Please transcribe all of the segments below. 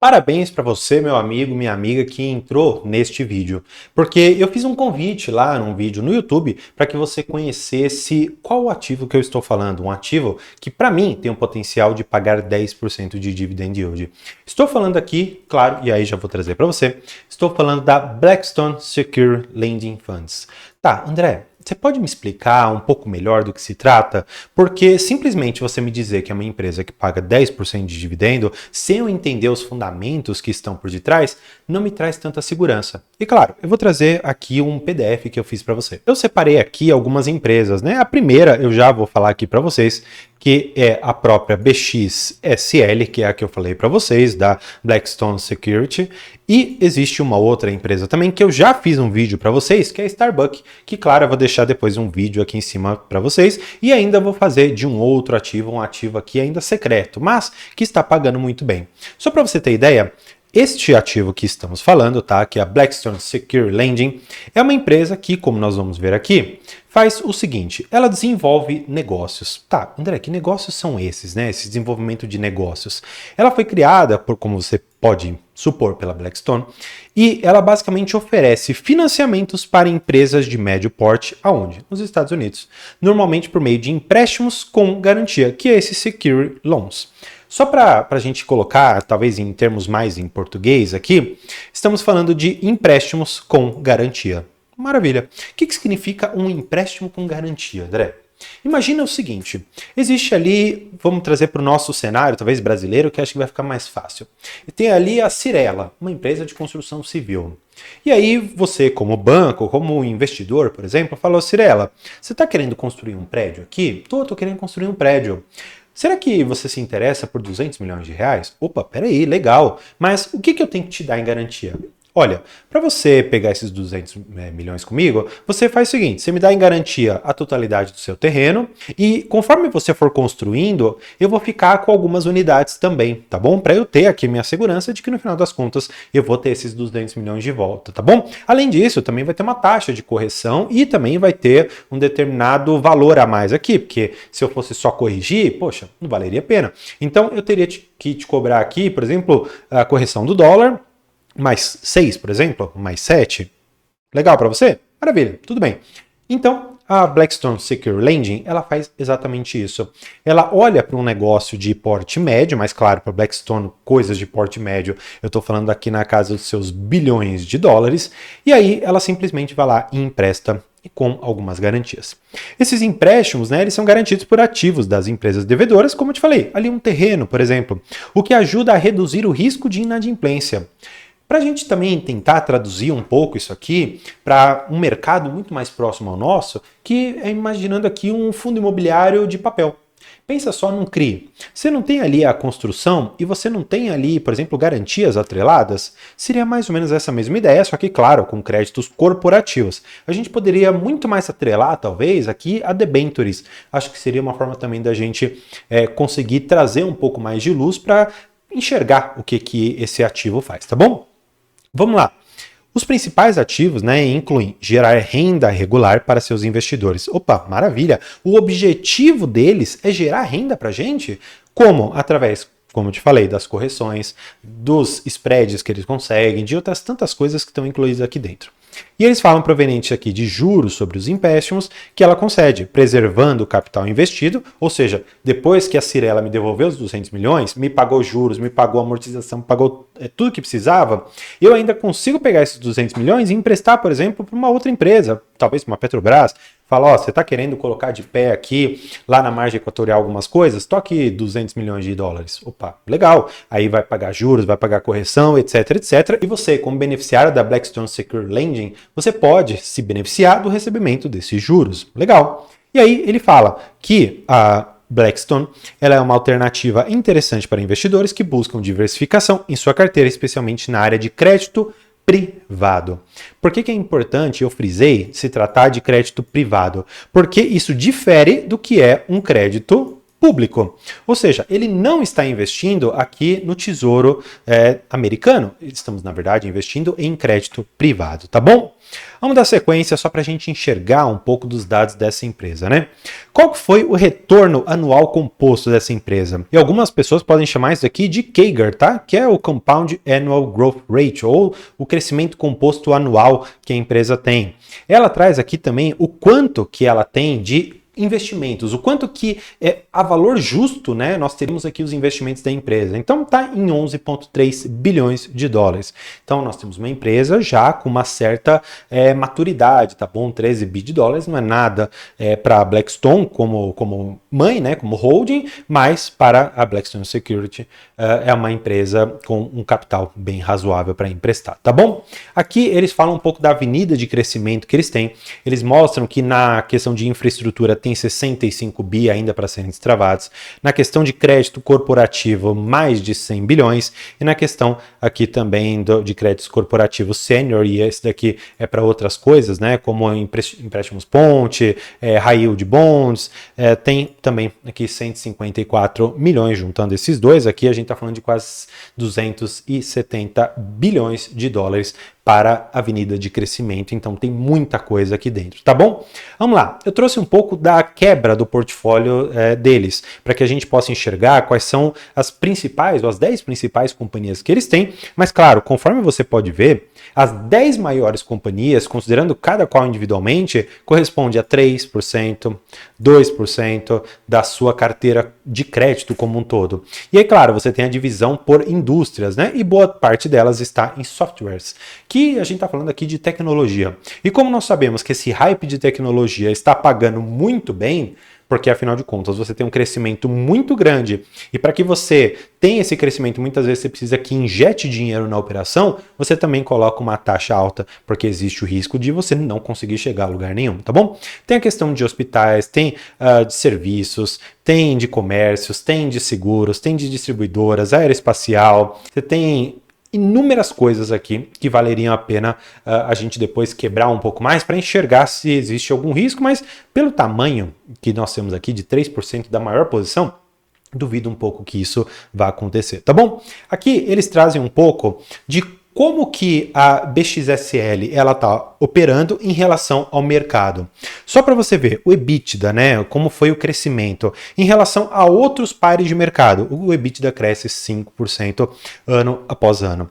Parabéns para você, meu amigo, minha amiga que entrou neste vídeo, porque eu fiz um convite lá num vídeo no YouTube para que você conhecesse qual o ativo que eu estou falando, um ativo que para mim tem um potencial de pagar 10% de dividend yield. Estou falando aqui, claro, e aí já vou trazer para você, estou falando da Blackstone Secure Lending Funds. Tá, André, você pode me explicar um pouco melhor do que se trata? Porque simplesmente você me dizer que é uma empresa que paga 10% de dividendo, sem eu entender os fundamentos que estão por detrás, não me traz tanta segurança. E claro, eu vou trazer aqui um PDF que eu fiz para você. Eu separei aqui algumas empresas, né? A primeira eu já vou falar aqui para vocês, que é a própria BXSL, que é a que eu falei para vocês, da Blackstone Security. E existe uma outra empresa também que eu já fiz um vídeo para vocês, que é a Starbucks, que claro, eu vou deixar depois um vídeo aqui em cima para vocês. E ainda vou fazer de um outro ativo, um ativo aqui ainda secreto, mas que está pagando muito bem. Só para você ter ideia, este ativo que estamos falando, tá, que é a Blackstone Secure Lending, é uma empresa que, como nós vamos ver aqui, faz o seguinte, ela desenvolve negócios. Tá, André, que negócios são esses, né? Esse desenvolvimento de negócios. Ela foi criada, como você pode supor, pela Blackstone, e ela basicamente oferece financiamentos para empresas de médio porte, aonde? Nos Estados Unidos. Normalmente por meio de empréstimos com garantia, que é esse Secure Loans. Só para a gente colocar, talvez em termos mais em português aqui, estamos falando de empréstimos com garantia. Maravilha. O que significa um empréstimo com garantia, André? Imagina o seguinte, existe ali, vamos trazer para o nosso cenário, talvez brasileiro, que acho que vai ficar mais fácil. E tem ali a Cyrela, uma empresa de construção civil. E aí você, como banco, como investidor, por exemplo, falou, Cyrela, você está querendo construir um prédio aqui? Estou querendo construir um prédio. Será que você se interessa por 200 milhões de reais? Opa, peraí, legal. Mas o que eu tenho que te dar em garantia? Olha, para você pegar esses 200 milhões comigo, você faz o seguinte, você me dá em garantia a totalidade do seu terreno e conforme você for construindo, eu vou ficar com algumas unidades também, tá bom? Para eu ter aqui minha segurança de que no final das contas eu vou ter esses 200 milhões de volta, tá bom? Além disso, também vai ter uma taxa de correção e também vai ter um determinado valor a mais aqui, porque se eu fosse só corrigir, poxa, não valeria a pena. Então eu teria que te cobrar aqui, por exemplo, a correção do dólar, mais 6, por exemplo, mais 7. Legal para você? Maravilha, tudo bem. Então, a Blackstone Secure Lending, ela faz exatamente isso. Ela olha para um negócio de porte médio, mas claro, para Blackstone, coisas de porte médio, eu estou falando aqui na casa dos seus bilhões de dólares, e aí ela simplesmente vai lá e empresta com algumas garantias. Esses empréstimos, né, eles são garantidos por ativos das empresas devedoras, como eu te falei, ali um terreno, por exemplo, o que ajuda a reduzir o risco de inadimplência. Para a gente também tentar traduzir um pouco isso aqui para um mercado muito mais próximo ao nosso, que é imaginando aqui um fundo imobiliário de papel. Pensa só num CRI. Você não tem ali a construção e você não tem ali, por exemplo, garantias atreladas? Seria mais ou menos essa mesma ideia, só que, claro, com créditos corporativos. A gente poderia muito mais atrelar, talvez, aqui a debentures. Acho que seria uma forma também da gente conseguir trazer um pouco mais de luz para enxergar o que esse ativo faz, tá bom? Vamos lá. Os principais ativos, né, incluem gerar renda regular para seus investidores. Opa, maravilha! O objetivo deles é gerar renda para a gente? Como? Através, como eu te falei, das correções, dos spreads que eles conseguem, de outras tantas coisas que estão incluídas aqui dentro. E eles falam proveniente aqui de juros sobre os empréstimos que ela concede, preservando o capital investido, ou seja, depois que a Cyrela me devolveu os 200 milhões, me pagou juros, me pagou amortização, me pagou tudo que precisava, eu ainda consigo pegar esses 200 milhões e emprestar, por exemplo, para uma outra empresa, talvez para uma Petrobras. Fala, ó, você está querendo colocar de pé aqui, lá na margem equatorial algumas coisas? Tô aqui 200 milhões de dólares. Opa, legal. Aí vai pagar juros, vai pagar correção, etc, etc. E você, como beneficiário da Blackstone Secure Lending, você pode se beneficiar do recebimento desses juros. Legal. E aí ele fala que a Blackstone ela é uma alternativa interessante para investidores que buscam diversificação em sua carteira, especialmente na área de crédito privado. Por que é importante, eu frisei, se tratar de crédito privado? Porque isso difere do que é um crédito público. Ou seja, ele não está investindo aqui no Tesouro americano. Estamos, na verdade, investindo em crédito privado, tá bom? Vamos dar sequência só para a gente enxergar um pouco dos dados dessa empresa, né? Qual foi o retorno anual composto dessa empresa? E algumas pessoas podem chamar isso aqui de CAGR, tá? Que é o Compound Annual Growth Rate, ou o crescimento composto anual que a empresa tem. Ela traz aqui também o quanto que ela tem de investimentos, o quanto que a valor justo, né, nós teríamos aqui os investimentos da empresa. Então está em 11,3 bilhões de dólares. Então nós temos uma empresa já com uma certa maturidade, tá bom? 13 bi de dólares não é nada para a Blackstone como mãe, né, como holding, mas para a Blackstone Security é uma empresa com um capital bem razoável para emprestar, tá bom? Aqui eles falam um pouco da avenida de crescimento que eles têm. Eles mostram que na questão de infraestrutura tem 65 bi ainda para serem destravados. Na questão de crédito corporativo, mais de 100 bilhões. E na questão aqui também de créditos corporativos sênior, e esse daqui é para outras coisas, né? Como empréstimos ponte, high yield bonds, tem também aqui 154 milhões juntando esses dois. Aqui a gente está falando de quase 270 bilhões de dólares para a avenida de crescimento, então tem muita coisa aqui dentro, tá bom? Vamos lá, eu trouxe um pouco da quebra do portfólio deles, para que a gente possa enxergar quais são as principais, ou as 10 principais companhias que eles têm, mas claro, conforme você pode ver, as 10 maiores companhias, considerando cada qual individualmente, corresponde a 3%, 2% da sua carteira de crédito como um todo. E aí, claro, você tem a divisão por indústrias, né? E boa parte delas está em softwares, que a gente está falando aqui de tecnologia. E como nós sabemos que esse hype de tecnologia está pagando muito bem, porque afinal de contas você tem um crescimento muito grande e para que você tenha esse crescimento, muitas vezes você precisa que injete dinheiro na operação, você também coloca uma taxa alta, porque existe o risco de você não conseguir chegar a lugar nenhum, tá bom? Tem a questão de hospitais, tem de serviços, tem de comércios, tem de seguros, tem de distribuidoras, aeroespacial, você tem inúmeras coisas aqui que valeriam a pena a gente depois quebrar um pouco mais para enxergar se existe algum risco, mas pelo tamanho que nós temos aqui de 3% da maior posição, duvido um pouco que isso vá acontecer, tá bom? Aqui eles trazem um pouco de como que a BXSL ela está operando em relação ao mercado. Só para você ver o EBITDA, né, como foi o crescimento em relação a outros pares de mercado. O EBITDA cresce 5% ano após ano.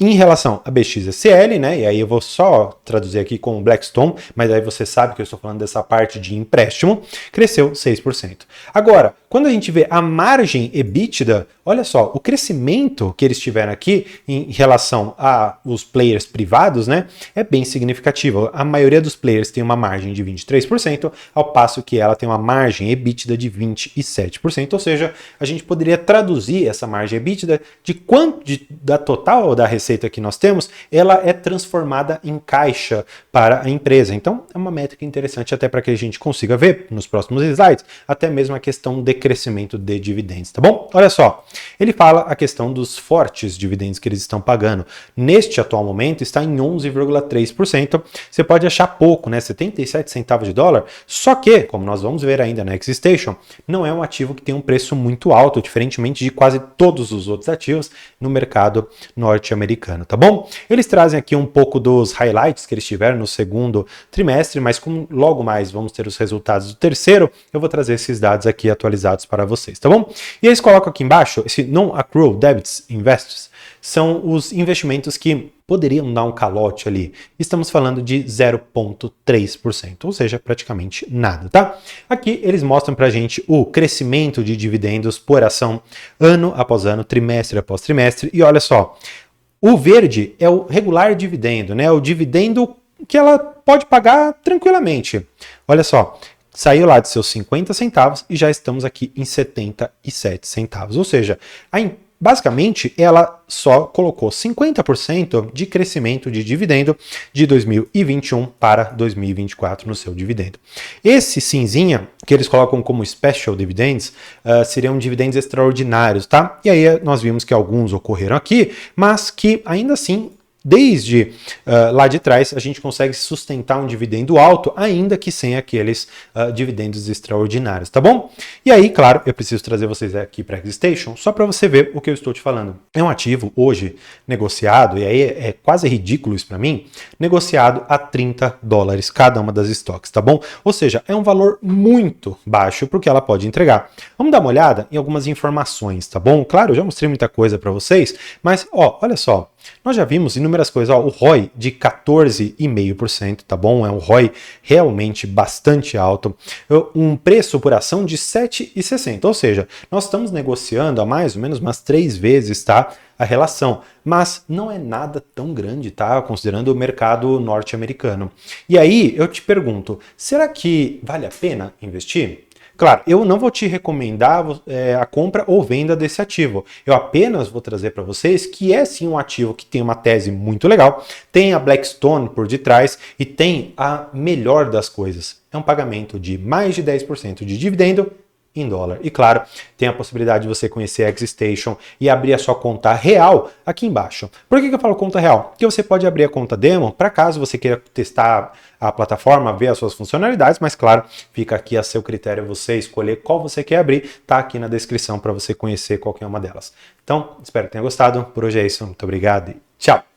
Em relação a BXSL, né, e aí eu vou só traduzir aqui com Blackstone, mas aí você sabe que eu estou falando dessa parte de empréstimo, cresceu 6%. Agora, quando a gente vê a margem EBITDA, olha só, o crescimento que eles tiveram aqui em relação aos players privados, né, é bem significativo. A maioria dos players tem uma margem de 23%, ao passo que ela tem uma margem EBITDA de 27%, ou seja, a gente poderia traduzir essa margem EBITDA de quanto da total da receita que nós temos, ela é transformada em caixa para a empresa. Então, é uma métrica interessante até para que a gente consiga ver nos próximos slides, até mesmo a questão de crescimento de dividendos, tá bom? Olha só, ele fala a questão dos fortes dividendos que eles estão pagando. Neste atual momento está em 11,3%. Você pode achar pouco, né? 77 centavos de dólar, só que, como nós vamos ver ainda na Xstation, não é um ativo que tem um preço muito alto, diferentemente de quase todos os outros ativos no mercado norte-americano, tá bom? Eles trazem aqui um pouco dos highlights que eles tiveram no segundo trimestre, mas como logo mais vamos ter os resultados do terceiro, eu vou trazer esses dados aqui atualizados para vocês, tá bom? E eles colocam aqui embaixo, esse non-accrual debits invests, são os investimentos que poderiam dar um calote ali. Estamos falando de 0,3%, ou seja, praticamente nada, tá? Aqui eles mostram pra gente o crescimento de dividendos por ação ano após ano, trimestre após trimestre, e olha só, o verde é o regular dividendo, né? O dividendo que ela pode pagar tranquilamente. Olha só, saiu lá de seus 50 centavos e já estamos aqui em 77 centavos. Ou seja, basicamente ela só colocou 50% de crescimento de dividendo de 2021 para 2024 no seu dividendo. Esse cinzinha, que eles colocam como special dividends, seriam dividendos extraordinários, tá? E aí nós vimos que alguns ocorreram aqui, mas que ainda assim desde lá de trás a gente consegue sustentar um dividendo alto, ainda que sem aqueles dividendos extraordinários, tá bom? E aí, claro, eu preciso trazer vocês aqui para a AxiStation só para você ver o que eu estou te falando. É um ativo hoje negociado, e aí é quase ridículo isso para mim, negociado a $30 cada uma das estoques, tá bom? Ou seja, é um valor muito baixo para o que ela pode entregar. Vamos dar uma olhada em algumas informações, tá bom? Claro, eu já mostrei muita coisa para vocês, mas ó, olha só, nós já vimos inúmeras coisas, ó, o ROI de 14,5%, tá bom? É um ROI realmente bastante alto, um preço por ação de 7,60, ou seja, nós estamos negociando a mais ou menos umas 3 vezes, tá? A relação, mas não é nada tão grande, tá? Considerando o mercado norte-americano. E aí eu te pergunto, será que vale a pena investir? Claro, eu não vou te recomendar a compra ou venda desse ativo. Eu apenas vou trazer para vocês que é sim um ativo que tem uma tese muito legal, tem a Blackstone por detrás e tem a melhor das coisas. É um pagamento de mais de 10% de dividendo em dólar. E claro, tem a possibilidade de você conhecer a AxiStation e abrir a sua conta real aqui embaixo. Por que eu falo conta real? Porque você pode abrir a conta demo para caso você queira testar a plataforma, ver as suas funcionalidades, mas claro, fica aqui a seu critério você escolher qual você quer abrir, tá aqui na descrição para você conhecer qualquer uma delas. Então, espero que tenha gostado. Por hoje é isso. Muito obrigado e tchau!